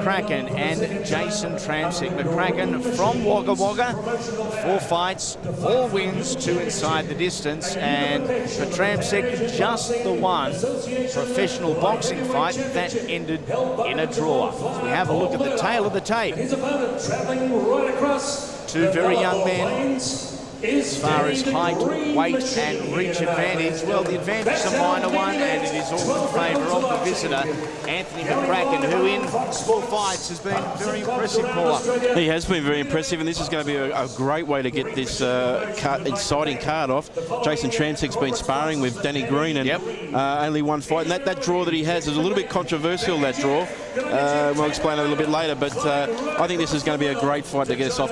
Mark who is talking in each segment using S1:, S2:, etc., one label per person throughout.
S1: McCracken and Jason Tramsek. McCracken from Wagga Wagga, 4 fights, 4 wins, 2 inside the distance, and for Tramsek, just the one professional boxing fight that ended in a draw. So we have a look at the tail of the tape. Two very young men. As far as height, weight and reach advantage, well, the advantage is a minor one, and it is all in favour of the visitor, Anthony McCracken, who in 4 fights has been very impressive, Paula.
S2: He has been very impressive, and this is going to be a great way to get this exciting card off. Jason Tramsek's been sparring with Danny Green, and only 1 fight, and that draw that he has is a little bit controversial, that draw. We'll explain a little bit later, but I think this is going to be a great fight to get us off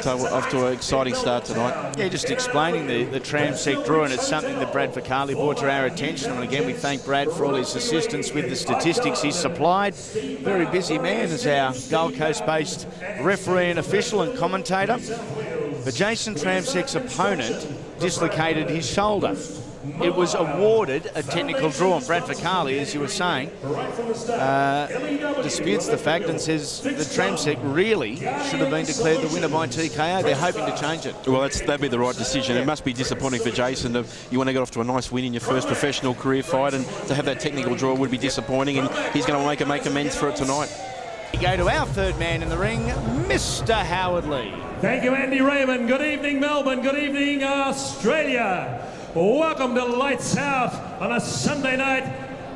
S2: to an exciting start tonight.
S1: Yeah, just explaining the Tramsek draw, and it's something that Brad Ficali brought to our attention. And again, we thank Brad for all his assistance with the statistics he's supplied. Very busy man as our Gold Coast-based referee and official and commentator. But Jason Tramsek's opponent dislocated his shoulder. It was awarded a technical draw, and Brad Ficali, as you were saying, disputes the fact and says that Tramsek really should have been declared the winner by TKO. They're hoping to change it.
S2: Well, that'd be the right decision. It must be disappointing for Jason. You want to get off to a nice win in your first professional career fight, and to have that technical draw would be disappointing, and he's going to make amends for it tonight.
S1: We go to our third man in the ring, Mr. Howard Lee.
S3: Thank you, Andy Raymond. Good evening, Melbourne. Good evening, Australia. Welcome to Lights Out on a Sunday night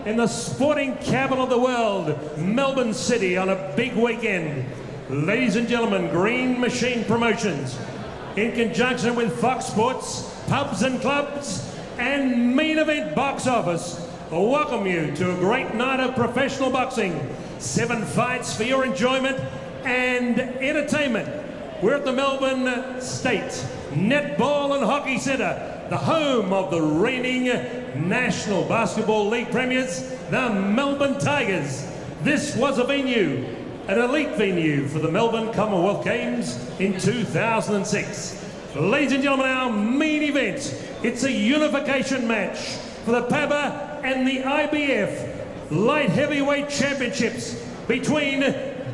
S3: in the sporting capital of the world, Melbourne City, on a big weekend. Ladies and gentlemen, Green Machine Promotions, in conjunction with Fox Sports, Pubs and Clubs, and Main Event Box Office, welcome you to a great night of professional boxing. 7 fights for your enjoyment and entertainment. We're at the Melbourne State Netball and Hockey Centre, the home of the reigning National Basketball League premiers, the Melbourne Tigers. This was a venue, an elite venue for the Melbourne Commonwealth Games in 2006. Ladies and gentlemen, our main event, it's a unification match for the PABA and the IBF Light Heavyweight Championships between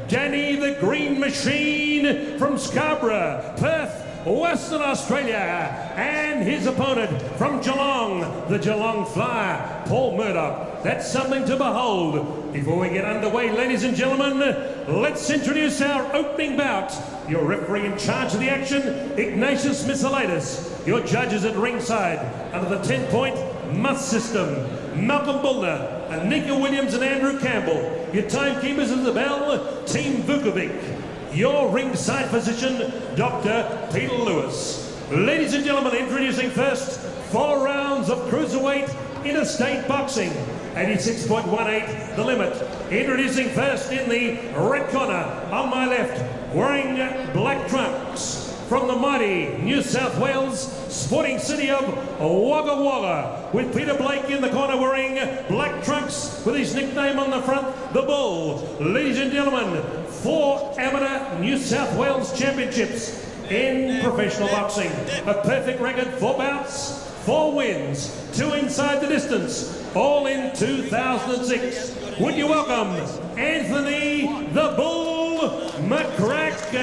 S3: Danny the Green Machine from Scarborough, Perth, Western Australia, and his opponent from Geelong, the Geelong Flyer, Paul Murdoch. That's something to behold. Before we get underway, ladies and gentlemen, let's introduce our opening bout. Your referee in charge of the action, Ignatius Misselaitis. Your judges at ringside, under the 10-point must system, Malcolm Bullner, Anika Williams and Andrew Campbell. Your timekeepers at the bell, Team Vukovic. Your ringside physician, Dr. Peter Lewis. Ladies and gentlemen, introducing first 4 rounds of cruiserweight interstate boxing. 86.18 the limit. Introducing first in the red corner, on my left, wearing black trunks, from the mighty New South Wales sporting city of Wagga Wagga, with Peter Blake in the corner wearing black trunks with his nickname on the front, the Bull. Ladies and gentlemen, 4 amateur New South Wales championships in professional boxing. A perfect record, 4 bouts, 4 wins, 2 inside the distance, all in 2006. Would you welcome Anthony the Bull McCracken?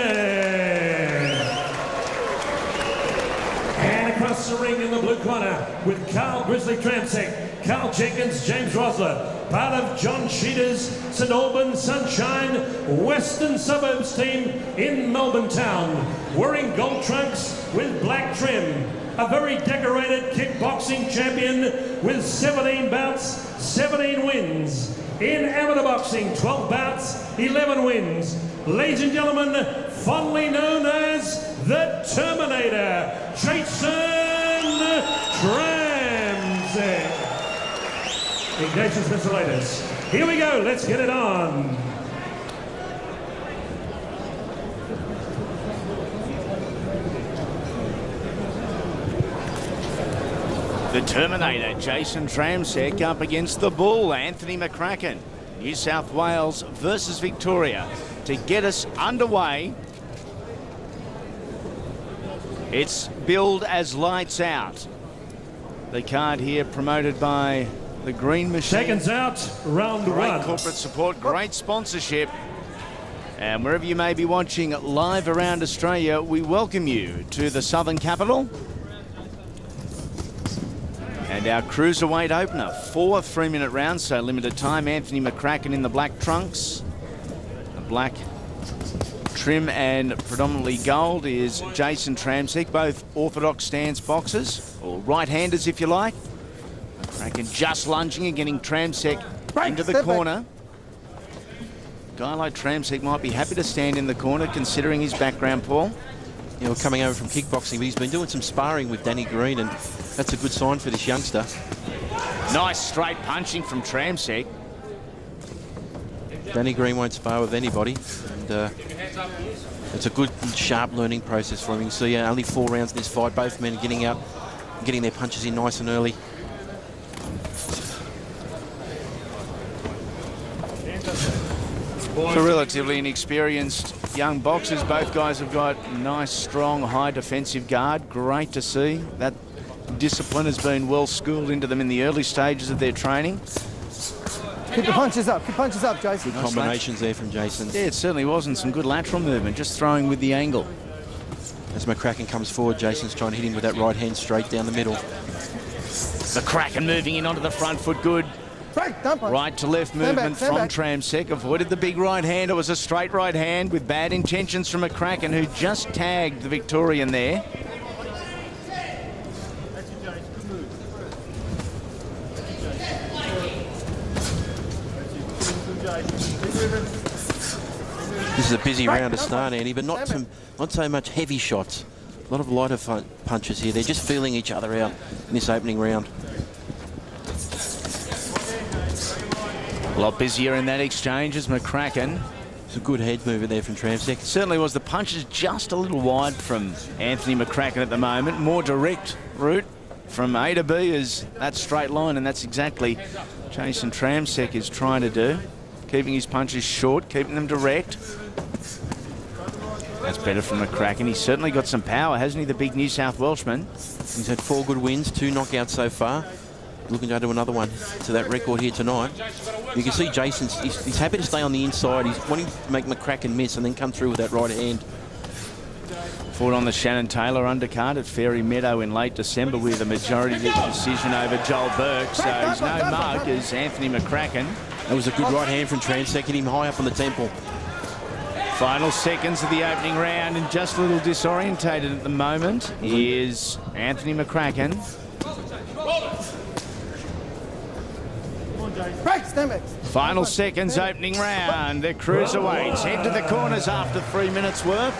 S3: And across the ring in the blue corner with Carl Grizzly Tramsek, Carl Jenkins, James Rosler, part of John Sheeter's St Albans Sunshine Western Suburbs team in Melbourne town, wearing gold trunks with black trim. A very decorated kickboxing champion with 17 bouts, 17 wins. In amateur boxing, 12 bouts, 11 wins. Ladies and gentlemen, fondly known as the Terminator, Jason Tramsek. Ignatius Misselaitis. Here we go, let's get it on.
S1: The Terminator, Jason Tramsek, up against the Bull, Anthony McCracken. New South Wales versus Victoria. To get us underway, it's billed as Lights Out. The card here promoted by the Green Machine.
S3: Seconds out, round
S1: great
S3: 1.
S1: Corporate support, great sponsorship. And wherever you may be watching live around Australia, we welcome you to the Southern Capital. And our cruiserweight opener, 4 3-minute rounds, so limited time. Anthony McCracken in the black trunks. The black trim and predominantly gold is Jason Tramsek, both orthodox stance boxers, or right-handers if you like. McCracken just lunging and getting Tramsek into the corner. A guy like Tramsek might be happy to stand in the corner considering his background, Paul.
S2: You know, coming over from kickboxing, but he's been doing some sparring with Danny Green, and that's a good sign for this youngster.
S1: Nice straight punching from Tramsek.
S2: Danny Green won't spar with anybody, and it's a good, sharp learning process for him. You can see only 4 rounds in this fight. Both men are getting out, getting their punches in nice and early.
S1: For relatively inexperienced young boxers, both guys have got nice, strong, high defensive guard. Great to see. That discipline has been well schooled into them in the early stages of their training.
S4: Keep the punches up. Keep punches up, Jason.
S2: Good combinations there from Jason.
S1: Yeah, it certainly wasn't. Some good lateral movement, just throwing with the angle.
S2: As McCracken comes forward, Jason's trying to hit him with that right hand straight down the middle.
S1: McCracken moving in onto the front foot, good. Right to left movement from Tramsek. Avoided the big right hand. It was a straight right hand with bad intentions from McCracken, who just tagged the Victorian there.
S2: This is a busy round to start, Andy, but not so much heavy shots. A lot of lighter punches here. They're just feeling each other out in this opening round.
S1: A lot busier in that exchange as McCracken.
S2: It's a good head mover there from Tramsek.
S1: Certainly was. The punch is just a little wide from Anthony McCracken at the moment. More direct route from A to B is that straight line, and that's exactly Jason Tramsek is trying to do. Keeping his punches short, keeping them direct. That's better from McCracken. He's certainly got some power, hasn't he, the big New South Welshman?
S2: He's had 4 good wins, 2 knockouts so far. Looking to add another one to that record here tonight. You can see Jason's, he's happy to stay on the inside. He's wanting to make McCracken miss and then come through with that right hand.
S1: Fought on the Shannon Taylor undercard at Fairy Meadow in late December with a majority decision over Joel Burke. So he's no mug as Anthony McCracken.
S2: That was a good right hand from Tramsek, hit him high up on the temple.
S1: Final seconds of the opening round, and just a little disorientated at the moment is Anthony McCracken. Final seconds, opening round. The cruiserweights head to the corners after 3 minutes work.